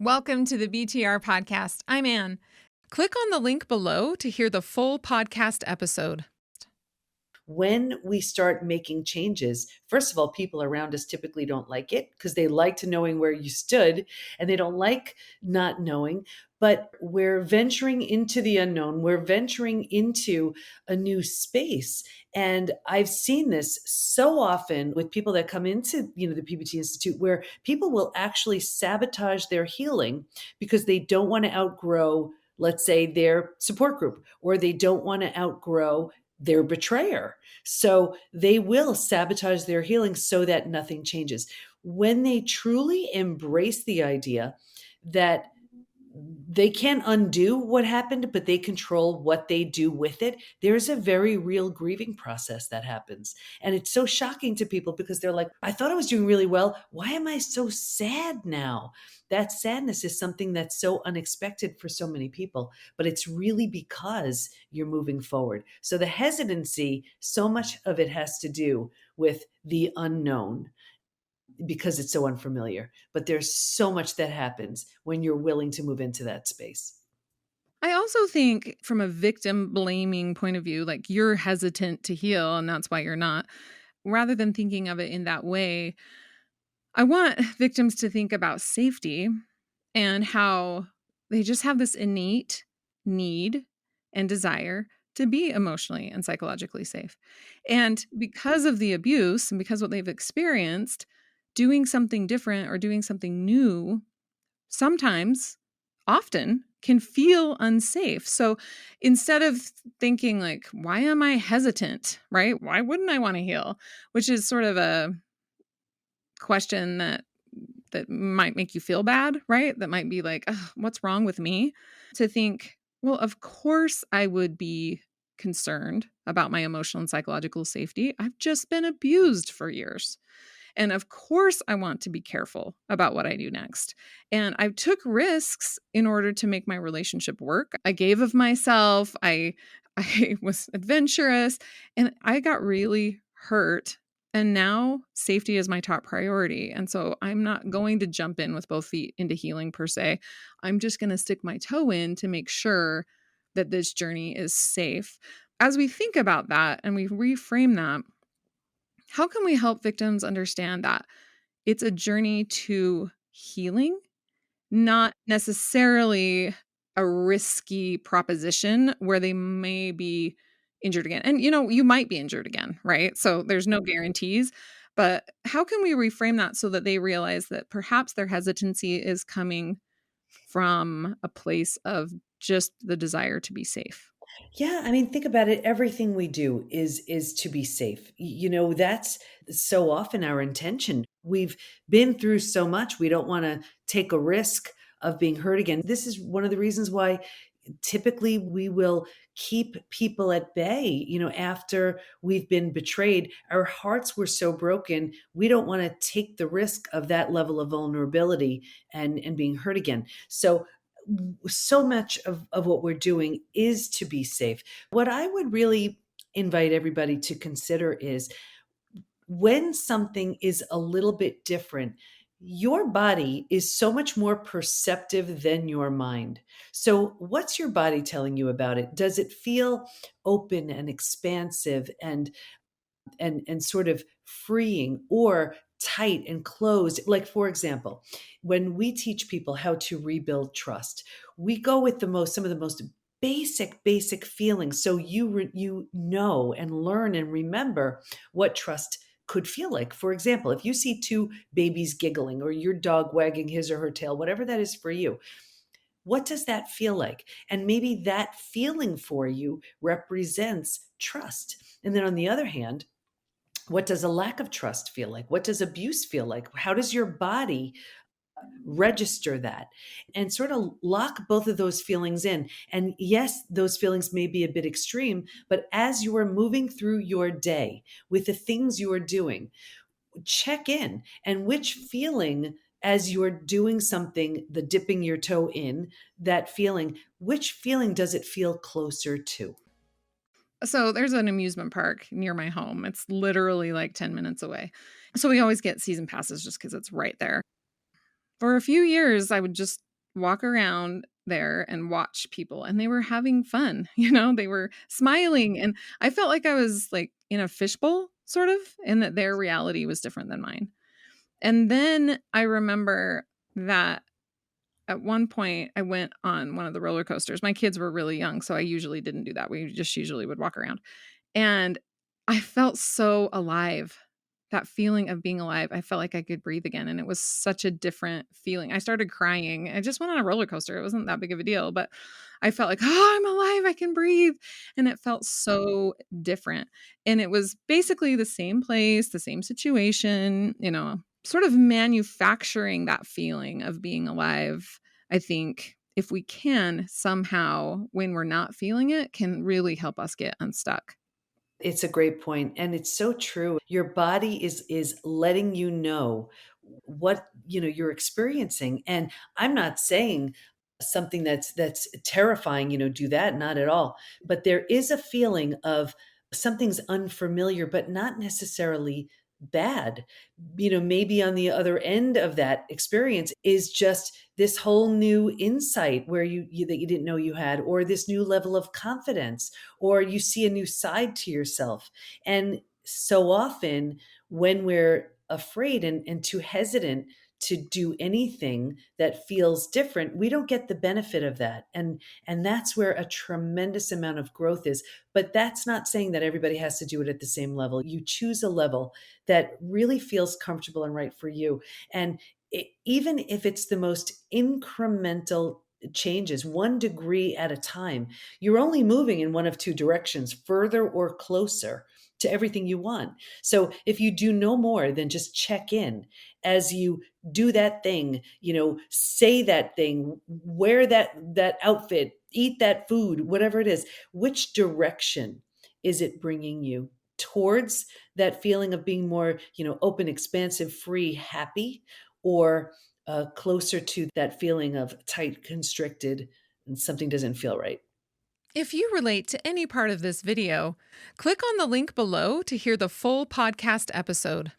Welcome to the BTR podcast. I'm Anne. Click on the link below to hear the full podcast episode. When we start making changes, first of all, people around us typically don't like it because they like to knowing where you stood and they don't like not knowing. But we're venturing into the unknown. We're venturing into a new space. And I've seen this so often with people that come into, the PBT Institute, where people will actually sabotage their healing because they don't want to outgrow, let's say, their support group, or they don't want to outgrow their betrayer. So they will sabotage their healing so that nothing changes. When they truly embrace the idea that they can't undo what happened, but they control what they do with it, there's a very real grieving process that happens. And it's so shocking to people because they're like, I thought I was doing really well. Why am I so sad now? That sadness is something that's so unexpected for so many people, but it's really because you're moving forward. So the hesitancy, so much of it has to do with the unknown, because it's so unfamiliar. But there's so much that happens when you're willing to move into that space. I also think from a victim blaming point of view, like you're hesitant to heal and that's why you're not, rather than thinking of it in that way, I want victims to think about safety and how they just have this innate need and desire to be emotionally and psychologically safe. And because of the abuse and because what they've experienced, doing something different or doing something new sometimes, often, can feel unsafe. So instead of thinking like, why am I hesitant, right? Why wouldn't I want to heal? Which is sort of a question that might make you feel bad, right? That might be like, what's wrong with me? To think, well, of course I would be concerned about my emotional and psychological safety. I've just been abused for years. And of course I want to be careful about what I do next. And I took risks in order to make my relationship work. I gave of myself. I was adventurous and I got really hurt. And now safety is my top priority. And so I'm not going to jump in with both feet into healing per se. I'm just going to stick my toe in to make sure that this journey is safe. As we think about that and we reframe that, how can we help victims understand that it's a journey to healing, not necessarily a risky proposition where they may be injured again? And, you might be injured again, right? So there's no guarantees. But how can we reframe that so that they realize that perhaps their hesitancy is coming from a place of just the desire to be safe? Yeah, I mean, think about it. Everything we do is to be safe. That's so often our intention. We've been through so much. We don't want to take a risk of being hurt again. This is one of the reasons why typically we will keep people at bay, after we've been betrayed. Our hearts were so broken. We don't want to take the risk of that level of vulnerability and being hurt again. So much of what we're doing is to be safe. What I would really invite everybody to consider is when something is a little bit different, your body is so much more perceptive than your mind. So, what's your body telling you about it? Does it feel open and expansive and sort of freeing, or tight and closed? Like, for example, when we teach people how to rebuild trust, we go with some of the most basic feelings, so you know and learn and remember what trust could feel like. For example, if you see two babies giggling or your dog wagging his or her tail, whatever that is for you, what does that feel like? And maybe that feeling for you represents trust. And then on the other hand, what does a lack of trust feel like? What does abuse feel like? How does your body register that? And sort of lock both of those feelings in. And yes, those feelings may be a bit extreme, but as you are moving through your day with the things you are doing, check in. And which feeling, as you're doing something, the dipping your toe in, that feeling, which feeling does it feel closer to? So there's an amusement park near my home. It's literally like 10 minutes away. So we always get season passes just because it's right there. For a few years, I would just walk around there and watch people, and they were having fun, they were smiling, and I felt like I was, like, in a fishbowl, sort of, and that their reality was different than mine. And then I remember that at one point, I went on one of the roller coasters. My kids were really young, so I usually didn't do that. We just usually would walk around. And I felt so alive. That feeling of being alive, I felt like I could breathe again, and it was such a different feeling. I started crying. I just went on a roller coaster. It wasn't that big of a deal, but I felt like, "Oh, I'm alive. I can breathe." And it felt so different. And it was basically the same place, the same situation, sort of manufacturing that feeling of being alive. I think if we can somehow, when we're not feeling it, can really help us get unstuck. It's a great point, and it's so true. Your body is letting you know what, you're experiencing, and I'm not saying something that's terrifying, do that, not at all. But there is a feeling of something's unfamiliar, but not necessarily bad. Maybe on the other end of that experience is just this whole new insight where you that you didn't know you had, or this new level of confidence, or you see a new side to yourself. And so often when we're afraid and too hesitant to do anything that feels different, we don't get the benefit of that. And that's where a tremendous amount of growth is. But that's not saying that everybody has to do it at the same level. You choose a level that really feels comfortable and right for you. And even if it's the most incremental changes, 1 degree at a time, you're only moving in one of two directions, further or closer to everything you want. So if you do no more than just check in as you do that thing, say that thing, wear that outfit, eat that food, whatever it is, which direction is it bringing you towards that feeling of being more, open, expansive, free, happy, or closer to that feeling of tight, constricted, and something doesn't feel right? If you relate to any part of this video, click on the link below to hear the full podcast episode.